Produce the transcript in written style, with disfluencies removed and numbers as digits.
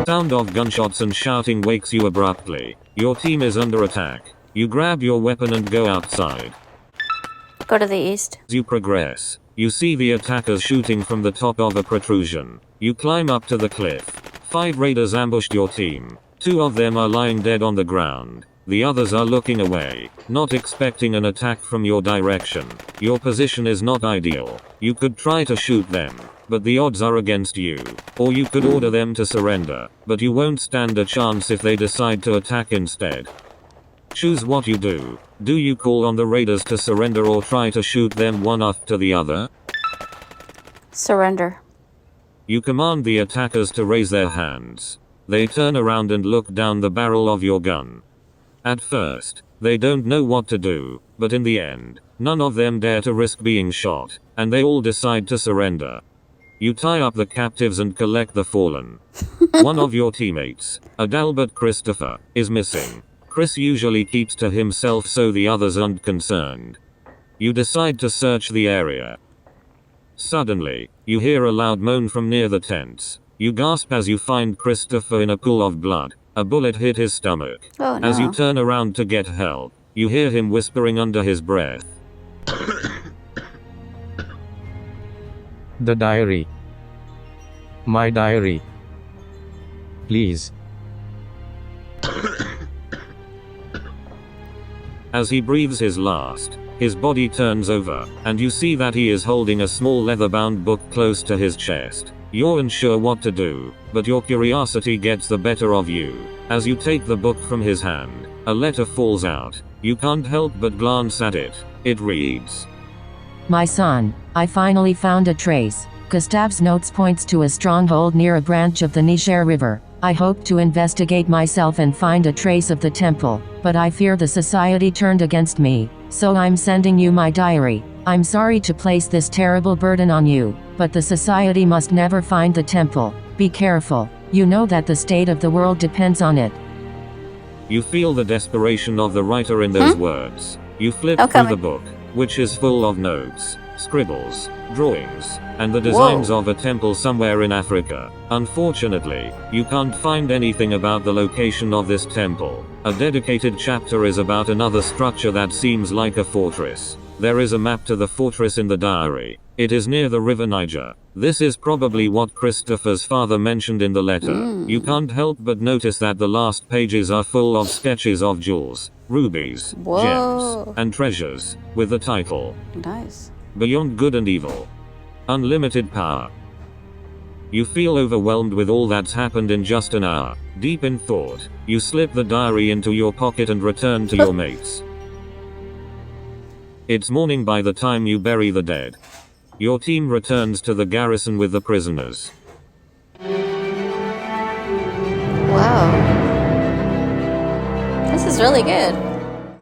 Sound of gunshots and shouting wakes you abruptly. Your team is under attack. You grab your weapon and go outside. Go to the east. As you progress, you see the attackers shooting from the top of a protrusion. You climb up to the cliff. 5 raiders ambushed your team. 2 of them are lying dead on the ground. The others are looking away, not expecting an attack from your direction. Your position is not ideal. You could try to shoot them, but the odds are against you. Or you could order them to surrender, but you won't stand a chance if they decide to attack instead. Choose what you do. Do you call on the raiders to surrender or try to shoot them one after the other? Surrender. You command the attackers to raise their hands. They turn around and look down the barrel of your gun. At first, they don't know what to do, but in the end, none of them dare to risk being shot, and they all decide to surrender. You tie up the captives and collect the fallen. One of your teammates, Adalbert Christopher, is missing. Chris usually keeps to himself so the others aren't concerned. You decide to search the area. Suddenly, you hear a loud moan from near the tents. You gasp as you find Christopher in a pool of blood. A bullet hit his stomach. Oh, no. As you turn around to get help, you hear him whispering under his breath. The diary. My diary. Please. As he breathes his last, his body turns over, and you see that he is holding a small leather-bound book close to his chest. You're unsure what to do, but your curiosity gets the better of you. As you take the book from his hand, a letter falls out. You can't help but glance at it. It reads, My son, I finally found a trace. Gustave's notes points to a stronghold near a branch of the Niger River. I hope to investigate myself and find a trace of the temple, but I fear the society turned against me, so I'm sending you my diary. I'm sorry to place this terrible burden on you, but the society must never find the temple. Be careful. You know that the state of the world depends on it. You feel the desperation of the writer in those words. You flip through the book, which is full of notes, scribbles, drawings, and the designs of a temple somewhere in Africa. Unfortunately, you can't find anything about the location of this temple. A dedicated chapter is about another structure that seems like a fortress. There is a map to the fortress in the diary. It is near the river Niger. This is probably what Christopher's father mentioned in the letter. You can't help but notice that the last pages are full of sketches of jewels, rubies, gems, and treasures, with the title, Nice. Beyond Good and Evil. Unlimited Power. You feel overwhelmed with all that's happened in just an hour. Deep in thought, you slip the diary into your pocket and return to your mates. It's morning by the time you bury the dead. Your team returns to the garrison with the prisoners. Wow. This is really good.